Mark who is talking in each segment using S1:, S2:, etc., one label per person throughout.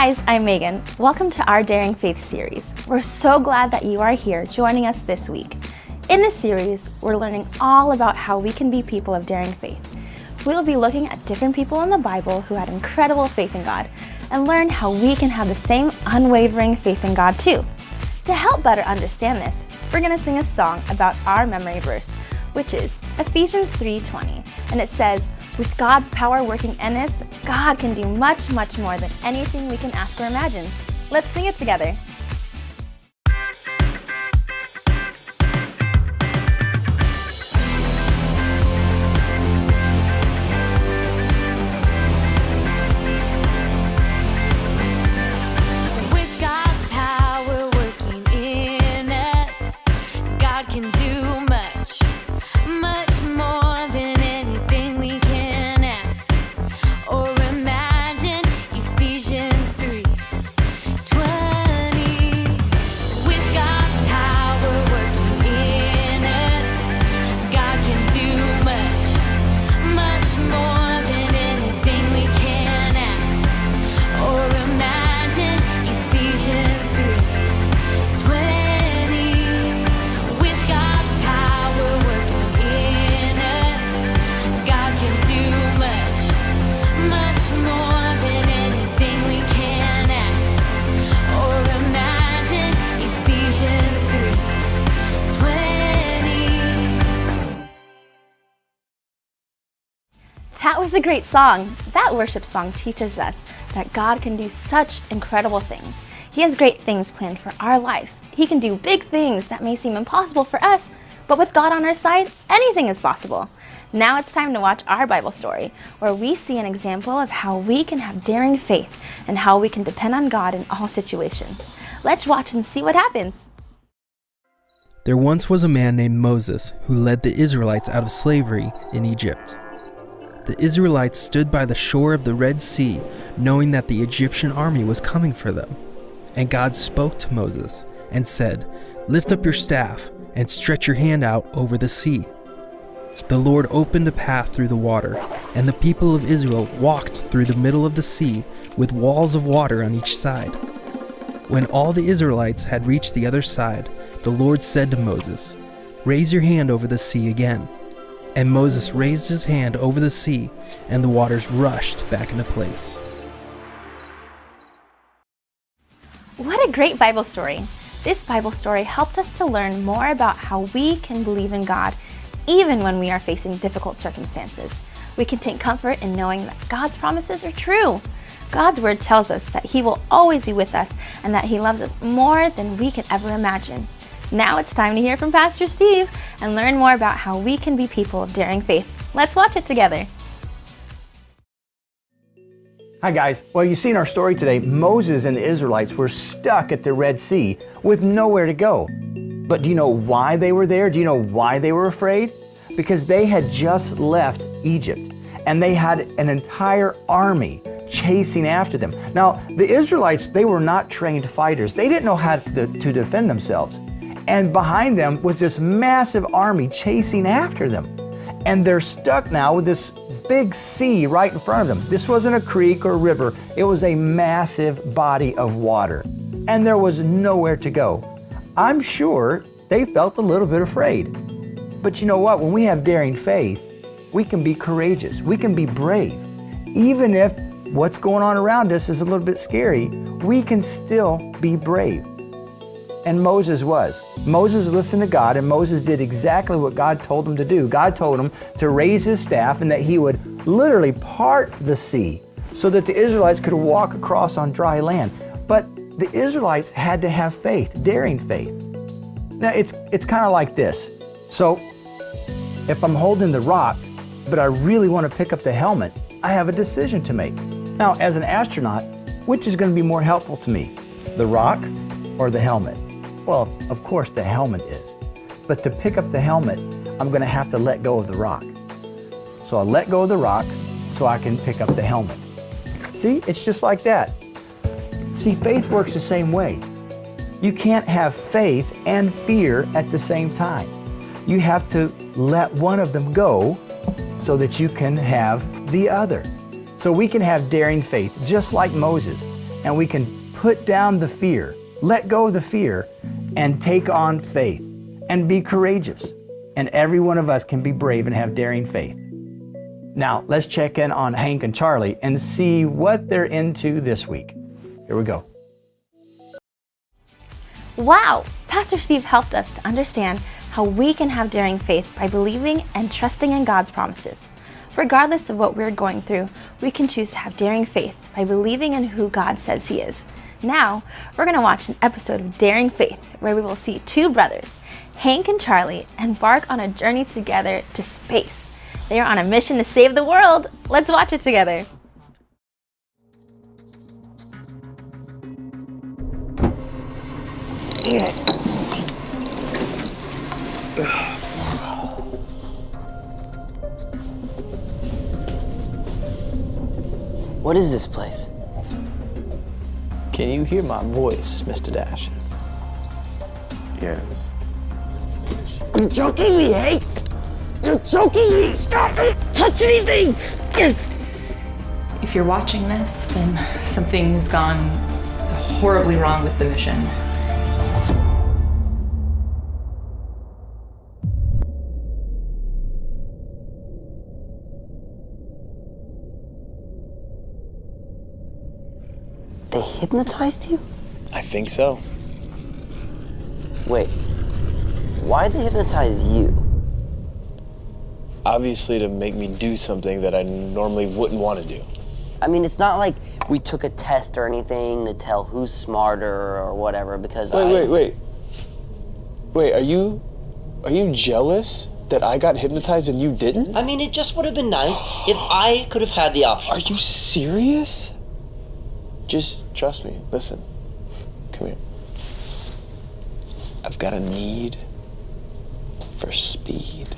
S1: guys, I'm Megan. Welcome to our Daring Faith series. We're so glad that you are here joining us this week. In this series, we're learning all about how we can be people of daring faith. We'll be looking at different people in the Bible who had incredible faith in God and learn how we can have the same unwavering faith in God too. To help better understand this, we're going to sing a song about our memory verse, which is Ephesians 3:20, and it says, "With God's power working in us, God can do much, much more than anything we can ask or imagine." Let's sing it together.
S2: With God's power working in us, God can do much, much more than anything we can ask or imagine. Ephesians 3:20. With God's power working in us, God can do much, much more than anything we can ask or imagine. Ephesians 3:20. With God's power working in us, God can do much, much more than anything we can ask or imagine. Ephesians 3:20.
S1: That was a great song. That worship song teaches us that God can do such incredible things. He has great things planned for our lives. He can do big things that may seem impossible for us, but with God on our side, anything is possible. Now it's time to watch our Bible story, where we see an example of how we can have daring faith and how we can depend on God in all situations. Let's watch and see what happens.
S3: There once was a man named Moses who led the Israelites out of slavery in Egypt. The Israelites stood by the shore of the Red Sea, knowing that the Egyptian army was coming for them. And God spoke to Moses and said, "Lift up your staff and stretch your hand out over the sea." The Lord opened a path through the water, and the people of Israel walked through the middle of the sea with walls of water on each side. When all the Israelites had reached the other side, the Lord said to Moses, "Raise your hand over the sea again." And Moses raised his hand over the sea, and the waters rushed back into place.
S1: What a great Bible story. This Bible story helped us to learn more about how we can believe in God even when we are facing difficult circumstances. We can take comfort in knowing that God's promises are true. God's word tells us that He will always be with us and that He loves us more than we can ever imagine. Now it's time to hear from Pastor Steve and learn more about how we can be people of daring faith. Let's watch it together.
S4: Hi guys. Well, you see in our story today, Moses and the Israelites were stuck at the Red Sea with nowhere to go. But do you know why they were there? Do you know why they were afraid? Because they had just left Egypt and they had an entire army chasing after them. Now, the Israelites, they were not trained fighters. They didn't know how to defend themselves. And behind them was this massive army chasing after them. And they're stuck now with this big sea right in front of them. This wasn't a creek or river. It was a massive body of water. And there was nowhere to go. I'm sure they felt a little bit afraid. But you know what? When we have daring faith, we can be courageous. We can be brave. Even if what's going on around us is a little bit scary, we can still be brave. And Moses was. Moses listened to God, and Moses did exactly what God told him to do. God told him to raise his staff and that he would literally part the sea so that the Israelites could walk across on dry land. But the Israelites had to have faith, daring faith. Now it's kind of like this. So if I'm holding the rock, but I really want to pick up the helmet, I have a decision to make. Now, as an astronaut, which is going to be more helpful to me, the rock or the helmet? Well, of course the helmet is. But to pick up the helmet, I'm going to have to let go of the rock. So I let go of the rock so I can pick up the helmet. See, it's just like that. See, faith works the same way. You can't have faith and fear at the same time. You have to let one of them go so that you can have the other. So we can have daring faith just like Moses. and we can put down the fear, let go of the fear, and take on faith and be courageous. And every one of us can be brave and have daring faith. Now, let's check in on Hank and Charlie and see what they're into this week. Here we go.
S1: Wow! Pastor Steve helped us to understand how we can have daring faith by believing and trusting in God's promises. Regardless of what we're going through, we can choose to have daring faith by believing in who God says He is. Now, we're going to watch an episode of Daring Faith where we will see two brothers, Hank and Charlie, embark on a journey together to space. They are on a mission to save the world. Let's watch it together.
S5: What is this place?
S6: Can you hear my voice, Mr. Dash?
S7: Yes.
S5: You're choking me, Hank! You're choking me! Stop it! Touch anything!
S8: If you're watching this, then something has gone horribly wrong with the mission.
S5: They hypnotized you?
S7: I think so.
S5: Wait, why'd they hypnotize you?
S7: Obviously to make me do something that I normally wouldn't want to do.
S5: I mean, it's not like we took a test or anything to tell who's smarter or whatever, because
S7: Wait, are you jealous that I got hypnotized and you didn't?
S5: I mean, it just would have been nice if I could have had the option.
S7: Are you serious? Just trust me. Listen. Come here. I've got a need for speed.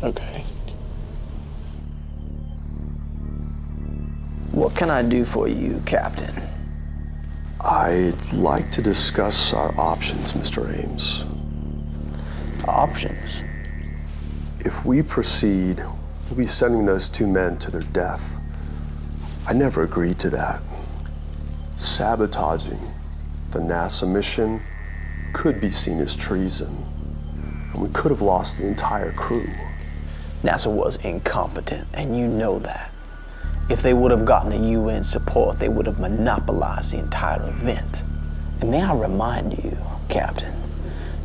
S7: Okay.
S6: What can I do for you, Captain?
S9: I'd like to discuss our options, Mr. Ames.
S6: Options?
S9: If we proceed, we'll be sending those two men to their death. I never agreed to that. Sabotaging the NASA mission could be seen as treason, and we could have lost the entire crew.
S6: NASA was incompetent, and you know that. If they would have gotten the UN support, they would have monopolized the entire event. And may I remind you, Captain,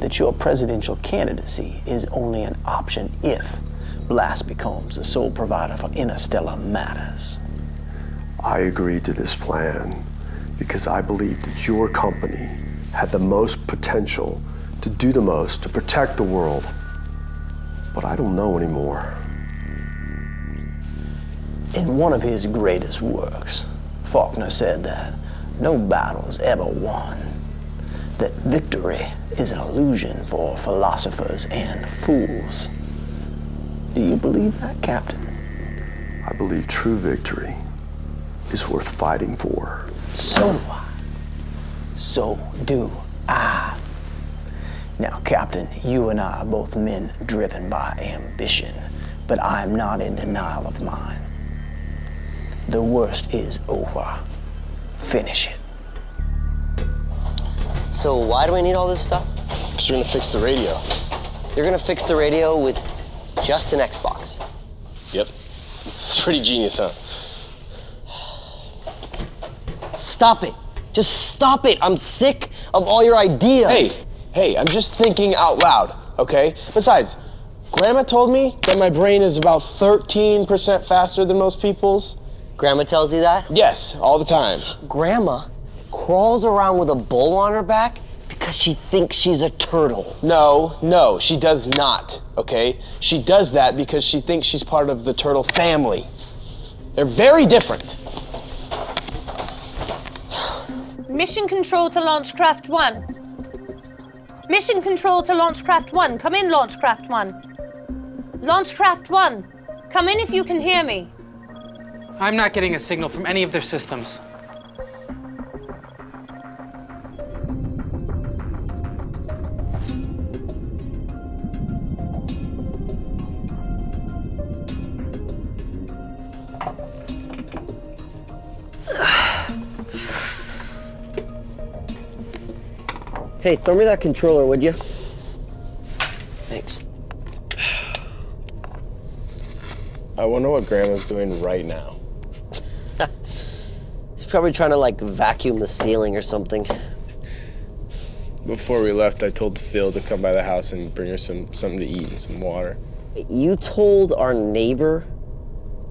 S6: that your presidential candidacy is only an option if Blast becomes the sole provider for interstellar matters.
S9: I agreed to this plan because I believed that your company had the most potential to do the most to protect the world. But I don't know anymore.
S6: In one of his greatest works, Faulkner said that no battle is ever won, that victory is an illusion for philosophers and fools. Do you believe that, Captain?
S9: I believe true victory is worth fighting for.
S6: So do I. So do I. Now, Captain, you and I are both men driven by ambition, but I am not in denial of mine. The worst is over. Finish it.
S5: So why do I need all this stuff?
S7: Because you're gonna fix the radio.
S5: You're gonna fix the radio with just an Xbox.
S7: Yep. It's pretty genius, huh?
S5: Stop it. Just stop it. I'm sick of all your ideas.
S7: Hey, I'm just thinking out loud, okay? Besides, Grandma told me that my brain is about 13% faster than most people's.
S5: Grandma tells you that?
S7: Yes, all the time.
S5: Grandma crawls around with a bowl on her back because she thinks she's a turtle.
S7: No, she does not, okay? She does that because she thinks she's part of the turtle family. They're very different.
S10: Mission control to Launchcraft 1. Mission control to Launchcraft 1. Come in, Launchcraft 1. Launchcraft 1. Come in if you can hear me.
S11: I'm not getting a signal from any of their systems.
S5: Hey, throw me that controller, would you? Thanks.
S7: I wonder what Grandma's doing right now.
S5: She's probably trying to, like, vacuum the ceiling or something.
S7: Before we left, I told Phil to come by the house and bring her something to eat and some water.
S5: You told our neighbor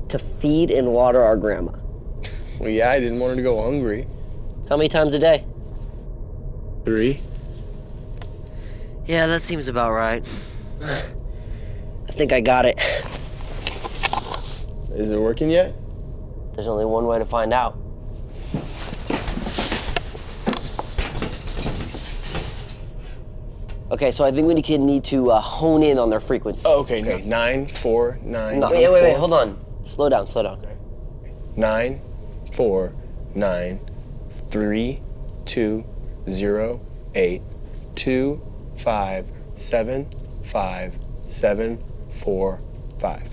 S5: to feed and water our grandma.
S7: Well, yeah, I didn't want her to go hungry.
S5: How many times a day?
S7: 3.
S5: Yeah, that seems about right. I think I got it.
S7: Is it working yet?
S5: There's only one way to find out. Okay, so I think we need to hone in on their frequency.
S7: Oh, okay. 9, 4, 9.
S5: No, wait, hold on. Slow down.
S7: 9, 4, 9, 3, 2, 0, 8, 2, 5, 7, 5, 7, 4, 5.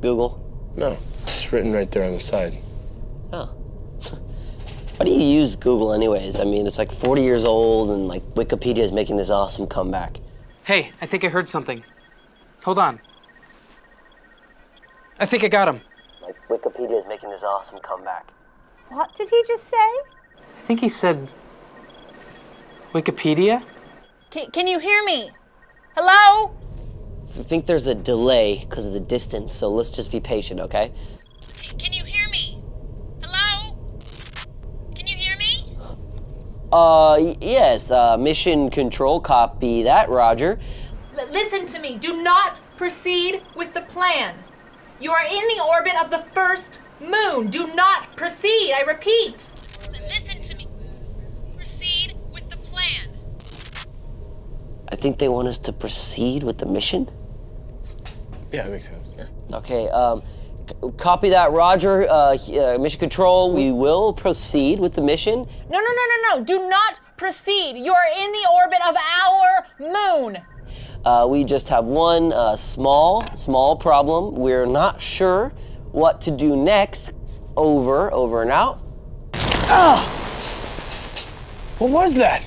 S5: Google?
S7: No, it's written right there on the side.
S5: Oh. Why do you use Google anyways? I mean, it's like 40 years old and like Wikipedia is making this awesome comeback.
S11: Hey, I think I heard something. Hold on. I think I got him.
S5: Like Wikipedia is making this awesome comeback.
S10: What did he just say?
S11: I think he said Wikipedia?
S10: Can you hear me? Hello?
S5: I think there's a delay because of the distance, so let's just be patient, okay?
S10: Can you hear me? Hello? Can you hear me?
S5: Yes, mission control, copy that, Roger.
S8: Listen to me. Do not proceed with the plan. You are in the orbit of the first moon. Do not proceed, I repeat.
S10: Listen to me. Proceed with the plan.
S5: I think they want us to proceed with the mission.
S7: Yeah, that makes sense. Yeah.
S5: Okay, copy that, Roger. Mission control, we will proceed with the mission.
S8: No. Do not proceed. You are in the orbit of our moon.
S5: We just have one small problem. We're not sure what to do next. Over and out.
S7: What was that?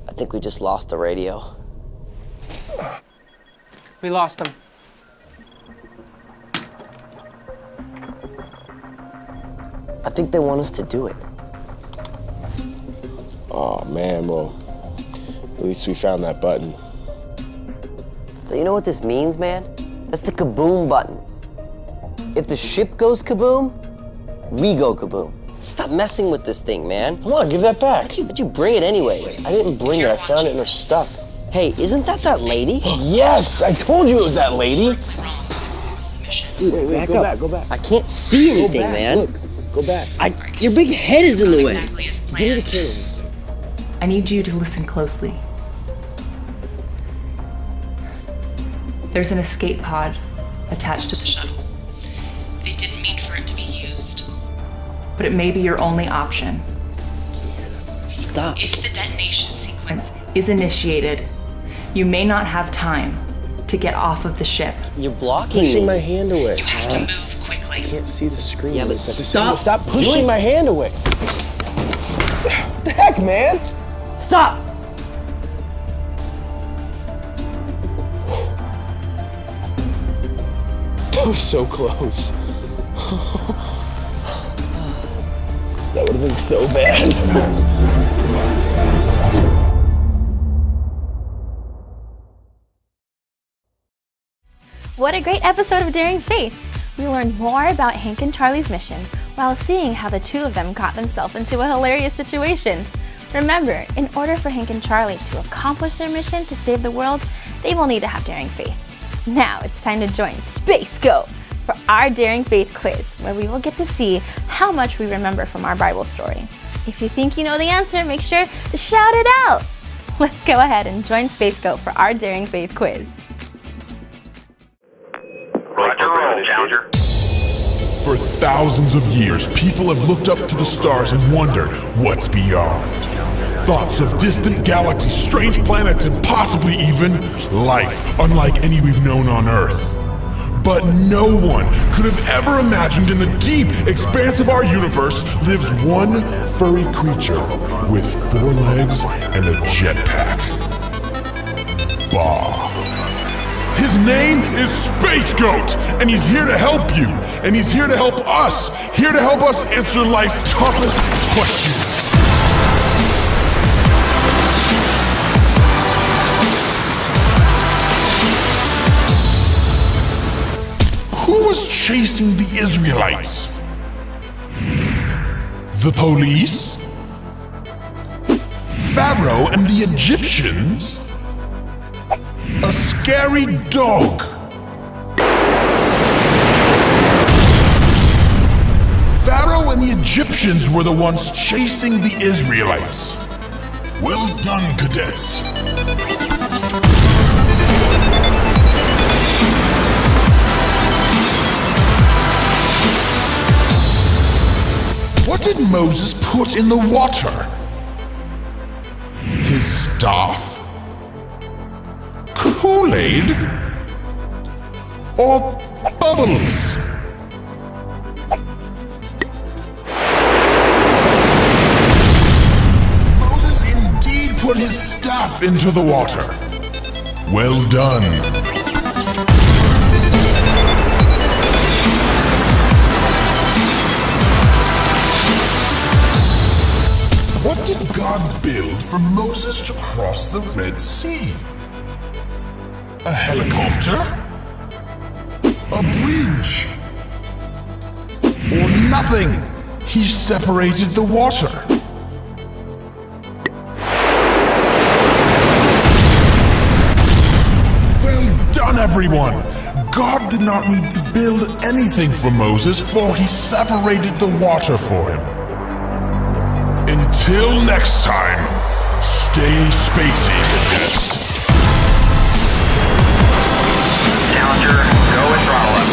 S5: I think we just lost the radio.
S11: We lost him.
S5: I think they want us to do it.
S7: Oh, man, well, at least we found that button.
S5: Do you know what this means, man? That's the kaboom button. If the ship goes kaboom, we go kaboom. Stop messing with this thing, man.
S7: Come on, give that back.
S5: But you bring it anyway.
S7: I didn't bring it, I found it in her stuff.
S5: Hey, isn't that lady?
S7: Yes, I told you it was that lady.
S5: Dude,
S7: Wait, go back.
S5: I can't see anything,
S7: back,
S5: man.
S7: Look, go back.
S5: Your big head is in the way.
S8: Give me the camera. I need you to listen closely. There's an escape pod attached to the shuttle. They didn't mean for it to be used. But it may be your only option.
S5: Stop.
S8: If the detonation sequence is initiated, you may not have time to get off of the ship.
S5: You're blocking
S7: Pushing
S5: me.
S7: my hand away.
S8: You have to move quickly.
S7: I can't see the screen.
S5: Yeah, but
S7: Stop pushing my hand away. What the heck, man?
S5: Stop!
S7: That was so close. That would have been so bad.
S1: What a great episode of Daring Faith! We learned more about Hank and Charlie's mission while seeing how the two of them got themselves into a hilarious situation. Remember, in order for Hank and Charlie to accomplish their mission to save the world, they will need to have Daring Faith. Now it's time to join Space Go for our Daring Faith quiz, where we will get to see how much we remember from our Bible story. If you think you know the answer, make sure to shout it out! Let's go ahead and join Space Go for our Daring Faith quiz.
S12: Roger, roll, Challenger.
S13: For thousands of years, people have looked up to the stars and wondered what's beyond. Thoughts of distant galaxies, strange planets, and possibly even life unlike any we've known on Earth. But no one could have ever imagined in the deep expanse of our universe lives one furry creature with 4 legs and a jetpack. Bah. His name is Space Goat, and he's here to help you, and he's here to help us, here to help us answer life's toughest questions. Who was chasing the Israelites? The police? Pharaoh and the Egyptians? A scary dog? Pharaoh and the Egyptians were the ones chasing the Israelites. Well done, cadets. What did Moses put in the water? His staff? Kool-Aid? Or bubbles? Moses indeed put his staff into the water. Well done. What did God build for Moses to cross the Red Sea? A helicopter? A bridge? Or nothing? He separated the water. Well done, everyone! God did not need to build anything for Moses, for he separated the water for him. Until next time, stay spacey, cadets.
S12: Challenger, go with throttle up.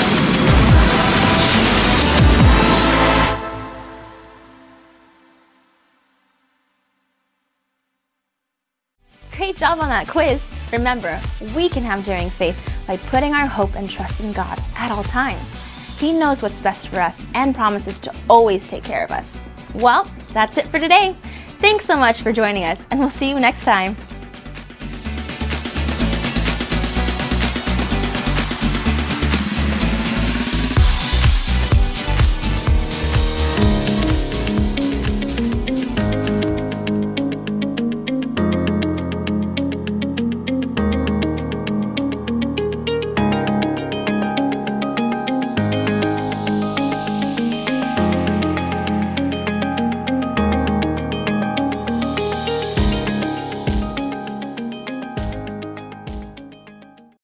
S1: Great job on that quiz. Remember, we can have daring faith by putting our hope and trust in God at all times. He knows what's best for us and promises to always take care of us. Well, that's it for today. Thanks so much for joining us, and we'll see you next time.